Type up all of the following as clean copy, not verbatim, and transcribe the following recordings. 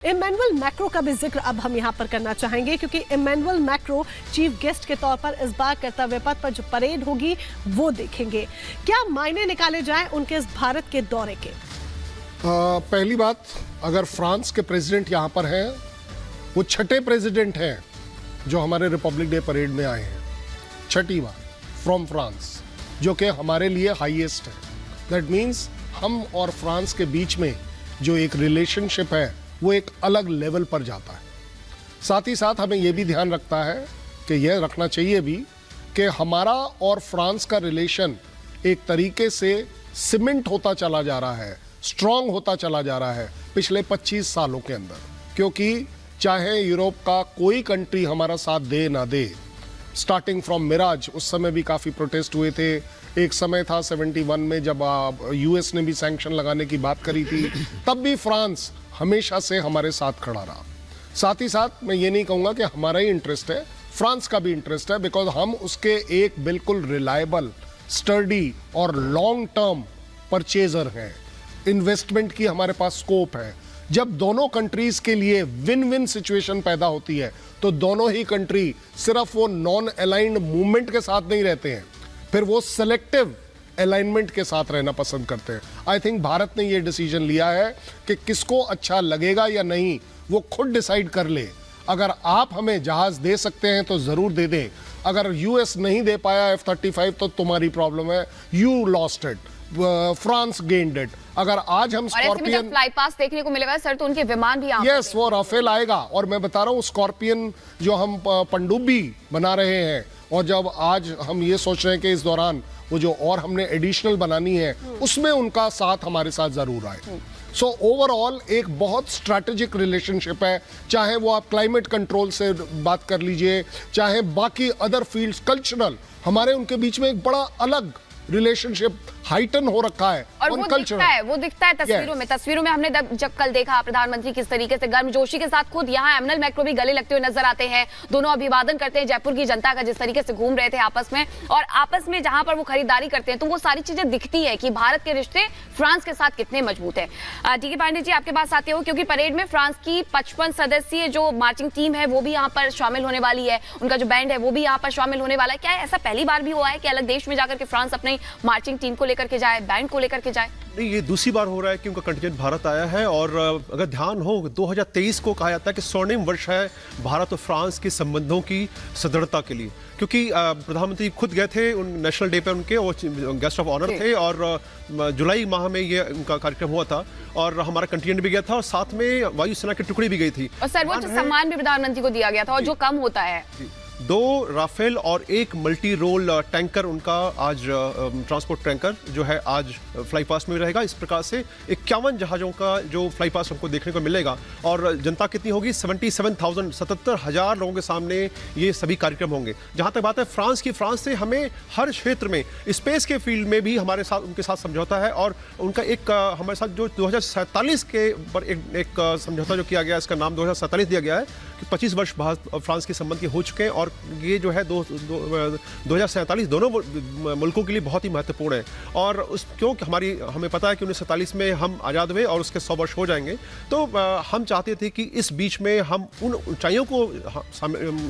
Emmanuel Macron का भी जिक्र अब हम यहाँ पर करना चाहेंगे क्योंकि इमैनुअल मैक्रो चीफ गेस्ट के तौर पर इस बार कर्तव्य पथ पर जो परेड होगी वो देखेंगे। क्या मायने निकाले जाएं उनके इस भारत के दौरे के? पहली बात, अगर फ्रांस के प्रेसिडेंट यहाँ पर हैं, वो छठे प्रेसिडेंट हैं जो हमारे रिपब्लिक डे परेड में आए हैं। छठी बार फ्रॉम फ्रांस, जो कि हमारे लिए हाईएस्ट है। दैट मीन्स हम और फ्रांस के बीच में जो एक रिलेशनशिप है वो एक अलग लेवल पर जाता है। साथ ही साथ हमें यह भी ध्यान रखता है कि यह रखना चाहिए भी कि हमारा और फ्रांस का रिलेशन एक तरीके से सीमेंट होता चला जा रहा है, स्ट्रांग होता चला जा रहा है पिछले 25 सालों के अंदर। क्योंकि चाहे यूरोप का कोई कंट्री हमारा साथ दे ना दे, स्टार्टिंग फ्रॉम मिराज, उस समय भी काफ़ी प्रोटेस्ट हुए थे। एक समय था 71 में जब यूएस ने भी सैंक्शन लगाने की बात करी थी, तब भी फ्रांस हमेशा से हमारे साथ खड़ा रहा। साथ ही साथ मैं ये नहीं कहूँगा कि हमारा ही इंटरेस्ट है, फ्रांस का भी इंटरेस्ट है, बिकॉज हम उसके एक बिल्कुल रिलायबल, स्टर्डी और लॉन्ग टर्म परचेजर हैं। इन्वेस्टमेंट की हमारे पास स्कोप है। जब दोनों कंट्रीज के लिए विन विन सिचुएशन पैदा होती है तो दोनों ही कंट्री सिर्फ वो नॉन अलाइंड मूवमेंट के साथ नहीं रहते हैं, फिर वो सेलेक्टिव अलाइनमेंट के साथ रहना पसंद करते हैं। आई थिंक भारत ने ये डिसीजन लिया है कि किसको अच्छा लगेगा या नहीं वो खुद डिसाइड कर ले। अगर आप हमें जहाज दे सकते हैं तो जरूर दे दें। अगर यूएस नहीं दे पाया F-35 तो तुम्हारी प्रॉब्लम है, you lost it, France gained it. अगर आज हम स्कॉर्पियन फ्लाई पास देखने को मिलेगा सर, तो उनके विमान भी यस, वो राफेल आएगा। और मैं बता रहा हूँ, स्कॉर्पियन जो हम पनडुब्बी बना रहे हैं और जब आज हम ये सोच रहे हैं कि इस दौरान वो जो और हमने एडिशनल बनानी है उसमें उनका साथ हमारे साथ जरूर आए। सो ओवरऑल एक बहुत स्ट्रैटेजिक रिलेशनशिप है। चाहे वो आप क्लाइमेट कंट्रोल से बात कर लीजिए, चाहे बाकी अदर फील्ड्स, कल्चरल, हमारे उनके बीच में एक बड़ा अलग रिलेशनशिप हाइटन हो रखा है। और वो दिखता है तस्वीरों में। तस्वीरों में हमने जब कल देखा प्रधानमंत्री किस तरीके से गर्मजोशी के साथ खुद यहाँ इमैनुअल मैक्रो भी गले लगते हुए नजर आते हैं। दोनों अभिवादन करते हैं जयपुर की जनता का, जिस तरीके से घूम रहे थे आपस में, और आपस में जहां पर वो खरीदारी करते हैं तो वो सारी चीजें दिखती है कि भारत के रिश्ते फ्रांस के साथ कितने मजबूत है। टी.के. पांडे जी, आपके पास आते हो क्योंकि परेड में फ्रांस की 55 सदस्यीय जो मार्चिंग टीम है वो भी यहाँ पर शामिल होने वाली है। उनका जो बैंड है वो भी यहाँ पर शामिल होने वाला है। क्या ऐसा पहली बार भी हुआ है कि अलग देश में जाकर के फ्रांस अपनी मार्चिंग टीम को लेकर के जाए, बैंड को लेकर के जाए? नहीं, ये दूसरी बार हो रहा है कि उनका कंटिजेंट भारत आया है। और अगर ध्यान हो, 2023 को कहा जाता है कि स्वर्णिम वर्ष है भारत और फ्रांस के संबंधों की सुदृढ़ता के लिए, क्योंकि प्रधानमंत्री खुद गए थे उन नेशनल डे पे, उनके वो गेस्ट ऑफ ऑनर थे। और जुलाई माह में ये उनका कार्यक्रम हुआ था और हमारा कंटिजेंट भी गया था और साथ में वायुसेना की टुकड़ी भी गई थी और सर्वोच्च सम्मान भी प्रधानमंत्री को दिया गया था। और जो कम होता है, 2 राफेल और 1 मल्टी रोल टैंकर, उनका आज ट्रांसपोर्ट टैंकर जो है आज फ्लाई पास में रहेगा। इस प्रकार से 51 जहाज़ों का जो फ्लाई पास हमको देखने को मिलेगा। और जनता कितनी होगी? 77,000 लोगों के सामने ये सभी कार्यक्रम होंगे। जहाँ तक बात है फ्रांस की, फ्रांस से हमें हर क्षेत्र में, स्पेस के फील्ड में भी हमारे साथ, उनके साथ समझौता है। और उनका एक हमारे साथ जो 2047 के पर एक समझौता जो किया गया, इसका नाम 2047 दिया गया है कि 25 वर्ष फ्रांस के संबंध के हो चुके हैं। और ये जो है 2047 दोनों मुल्कों के लिए बहुत ही महत्वपूर्ण है। और क्योंकि हमें पता है कि 1947 में हम आज़ाद हुए और उसके 100 वर्ष हो जाएंगे, तो हम चाहते थे कि इस बीच में हम उन ऊंचाइयों को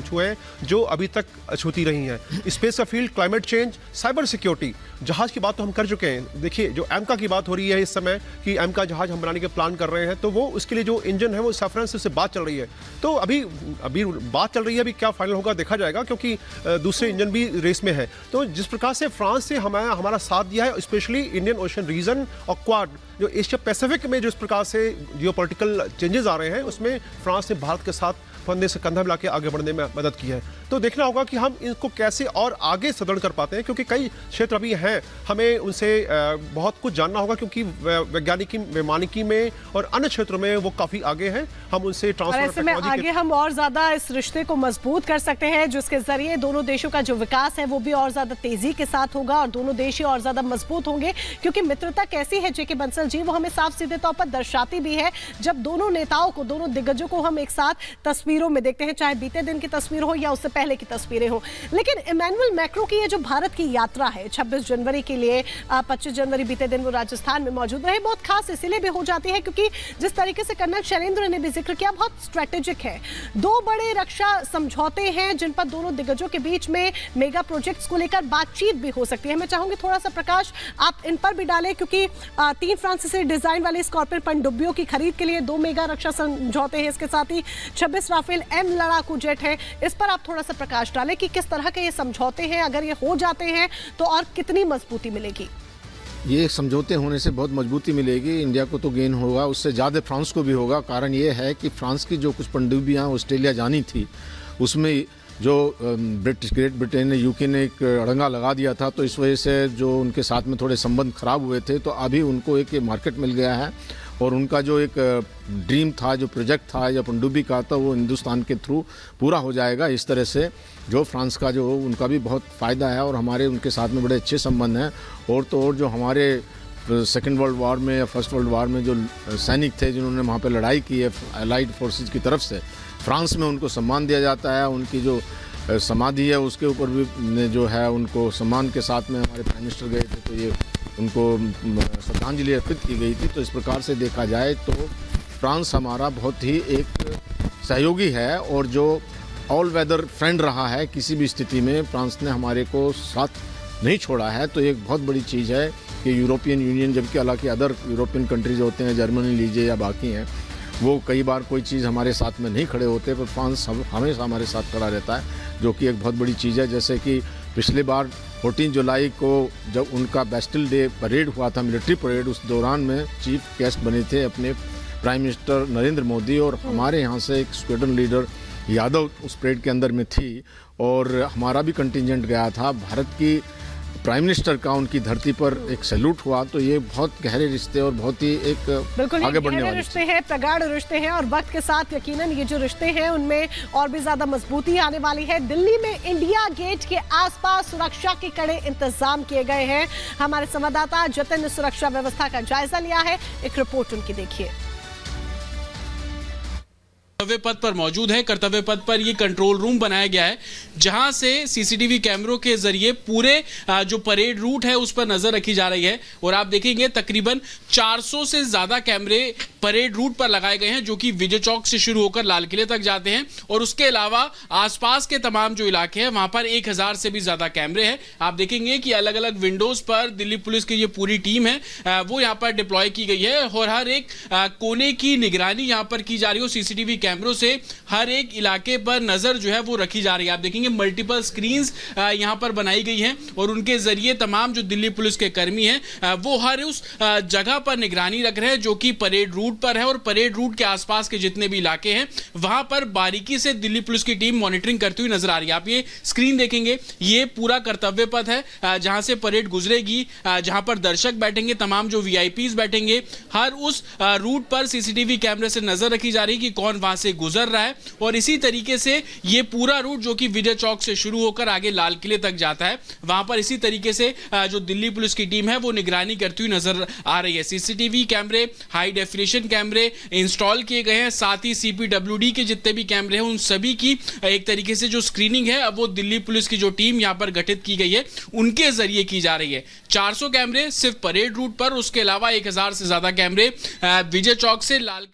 छुएं जो अभी तक छूती रही हैं। स्पेस का field, climate change, cyber security, जहाज़ की बात तो हम कर चुके हैं। देखिए, जो एमका की बात हो रही है इस समय कि एमका जहाज़ हम बनाने के प्लान कर रहे हैं, तो वो उसके लिए जो इंजन है वो सैफरन से बात चल रही है। तो अभी बात चल रही है, अभी क्या फाइनल होगा देखा जाएगा, क्योंकि दूसरे इंजन भी रेस में है। तो जिस प्रकार से फ्रांस से हमारा साथ दिया है, स्पेशली इंडियन ओशन रीजन और क्वाड, जो एशिया पैसिफिक में जिस प्रकार से जियोपॉलिटिकल चेंजेस आ रहे हैं, उसमें फ्रांस ने भारत के साथ कंधे से कंधा मिला के आगे बढ़ने में मदद की है। तो देखना होगा कि हम इनको कैसे और आगे सुदृढ़ कर पाते हैं, क्योंकि कई क्षेत्र अभी हैं, हमें उनसे बहुत कुछ जानना होगा, क्योंकि वैमानिकी में और अन्य क्षेत्रों में वो काफी आगे हैं। हम उनसे ट्रांसफर में आगे हम और ज्यादा इस रिश्ते को मजबूत कर सकते हैं, जिसके जरिए दोनों देशों का जो विकास है वो भी और ज्यादा तेजी के साथ होगा और दोनों देश ही और ज्यादा मजबूत होंगे। क्योंकि मित्रता कैसी है, जेके बंसल टेक्नोलॉजी वो हमें साफ सीधे तौर पर दर्शाती भी है जब दोनों नेताओं को, दोनों दिग्गजों को हम एक साथ तस्वीरों में देखते हैं, चाहे बीते दिन की तस्वीर हो या उससे पहले की तस्वीरें हो। लेकिन इमैनुअल मैक्रो की ये जो भारत की यात्रा है 26 जनवरी के लिए, 25 जनवरी बीते दिन वो राजस्थान में मौजूद रहे, बहुत खास इसलिए भी हो जाती है क्योंकि जिस तरीके से कर्नल शैलेंद्र ने भी जिक्र किया, बहुत स्ट्रेटेजिक है। दो बड़े रक्षा समझौते हैं जिन पर दोनों दिग्गजों के बीच में मेगा प्रोजेक्ट्स को लेकर बातचीत भी हो सकती है। मैं चाहूंगी थोड़ा सा प्रकाश आप इन पर भी डालें क्योंकि 3 फ्रांसीसी डिजाइन वाले स्कॉर्पियन पनडुब्बियों की खरीद के लिए 2 मेगा रक्षा समझौते हैं, इसके साथ ही 26 राफेल M लड़ाकू जेट है। इस पर आप थोड़ा सा प्रकाश डालें कि किस तरह के ये समझौते हैं, अगर ये हो जाते हैं तो और कितनी मजबूती मिलेगी। ये समझौते होने से बहुत मजबूती मिलेगी, इंडिया को तो गेन होगा, उससे ज़्यादा फ्रांस को भी होगा। कारण ये है कि फ्रांस की जो कुछ पनडुब्बियाँ ऑस्ट्रेलिया जानी थी उसमें जो ग्रेट ब्रिटेन ने, यूके ने एक अड़ंगा लगा दिया था, तो इस वजह से जो उनके साथ में थोड़े संबंध खराब हुए थे, तो अभी उनको एक मार्केट मिल गया है और उनका जो एक ड्रीम था, जो प्रोजेक्ट था या पनडुब्बी का था, वो हिंदुस्तान के थ्रू पूरा हो जाएगा। इस तरह से जो फ्रांस का जो उनका भी बहुत फ़ायदा है और हमारे उनके साथ में बड़े अच्छे संबंध हैं। और तो और जो हमारे सेकेंड वर्ल्ड वार में या फर्स्ट वर्ल्ड वार में जो सैनिक थे जिन्होंने वहाँ पे लड़ाई की है अलाइड फोर्सेस की तरफ से, फ्रांस में उनको सम्मान दिया जाता है। उनकी जो समाधि है उसके ऊपर भी जो है उनको सम्मान के साथ में हमारे प्राइम मिनिस्टर गए थे, तो ये उनको श्रद्धांजलि अर्पित की गई थी। तो इस प्रकार से देखा जाए तो फ्रांस हमारा बहुत ही एक सहयोगी है और जो ऑल वेदर फ्रेंड रहा है, किसी भी स्थिति में फ्रांस ने हमारे को साथ नहीं छोड़ा है। तो एक बहुत बड़ी चीज़ है कि यूरोपियन यूनियन, जबकि हालांकि अदर यूरोपियन कंट्रीज होते हैं, जर्मनी लीजिए या बाकी हैं, वो कई बार कोई चीज़ हमारे साथ में नहीं खड़े होते, पर फ्रांस हमेशा हमारे साथ खड़ा रहता है, जो कि एक बहुत बड़ी चीज़ है। जैसे कि पिछली बार 14 जुलाई को जब उनका बेस्टिल डे परेड हुआ था, मिलिट्री परेड, उस दौरान में चीफ गेस्ट बने थे अपने प्राइम मिनिस्टर नरेंद्र मोदी और हमारे यहाँ से एक स्क्वाड्रन लीडर यादव उस परेड के अंदर में थी और हमारा भी कंटिजेंट गया था। भारत की प्राइम मिनिस्टर का उनकी धरती पर एक सैल्यूट हुआ। तो ये बहुत गहरे रिश्ते और बहुत ही एक आगे बढ़ने वाले रिश्ते हैं, प्रगाढ़ रिश्ते हैं और वक्त के साथ यकीनन ये जो रिश्ते हैं उनमें और भी ज्यादा मजबूती आने वाली है। दिल्ली में इंडिया गेट के आसपास सुरक्षा के कड़े इंतजाम किए गए हैं। हमारे संवाददाता जतिन ने सुरक्षा व्यवस्था का जायजा लिया है, एक रिपोर्ट उनकी देखिए। कर्तव्य पथ पर मौजूद है। कर्तव्य पथ पर ये कंट्रोल रूम बनाया गया है जहां से सीसीटीवी कैमरों के जरिए पूरे जो परेड रूट है उस पर नजर रखी जा रही है और आप देखेंगे तकरीबन 400 से ज्यादा कैमरे परेड रूट पर लगाए गए हैं जो कि विजय चौक से शुरू होकर लाल किले तक जाते हैं और उसके अलावा आसपास के तमाम जो इलाके हैं वहां पर 1000 से भी ज्यादा कैमरे हैं। आप देखेंगे कि अलग अलग विंडोज पर दिल्ली पुलिस की ये पूरी टीम है वो यहाँ पर डिप्लॉय की गई है और हर एक कोने की निगरानी यहाँ पर की जा रही है। सीसीटीवी कैमरों से हर एक इलाके पर नजर जो है वो रखी जा रही है। आप देखेंगे मल्टीपल स्क्रीन्स यहाँ पर बनाई गई हैं और उनके जरिए तमाम जो दिल्ली पुलिस के कर्मी हैं वो हर उस जगह पर निगरानी रख रहे हैं जो कि परेड रूट पर है और परेड रूट के आसपास के जितने भी इलाके हैं वहां पर बारीकी से दिल्ली पुलिस की टीम मॉनिटरिंग करती हुई नजर आ रही है। आप ये स्क्रीन देखेंगे, ये पूरा कर्तव्य पथ है जहां से परेड गुजरेगी, जहां पर दर्शक बैठेंगे, तमाम जो वीआईपीज बैठेंगे। हर उस रूट पर सीसीटीवी कैमरे से नजर रखी जा रही है कि कौन वहां से गुजर रहा है और इसी तरीके से ये पूरा रूट जो कि विजय चौक से शुरू होकर आगे लाल किले तक जाता है वहां पर इसी तरीके से जो दिल्ली पुलिस की टीम है वो निगरानी करती हुई नजर आ रही है। सीसीटीवी कैमरे, हाई डेफिनेशन कैमरे इंस्टॉल किए गए हैं, साथ ही सीपीडब्ल्यूडी के जितने भी कैमरे हैं उन सभी की एक तरीके से जो स्क्रीनिंग है अब वो दिल्ली पुलिस की जो टीम यहां पर गठित की गई है उनके जरिए की जा रही है। 400 कैमरे सिर्फ परेड रूट पर, उसके अलावा 1000 से ज्यादा कैमरे विजय चौक से लाल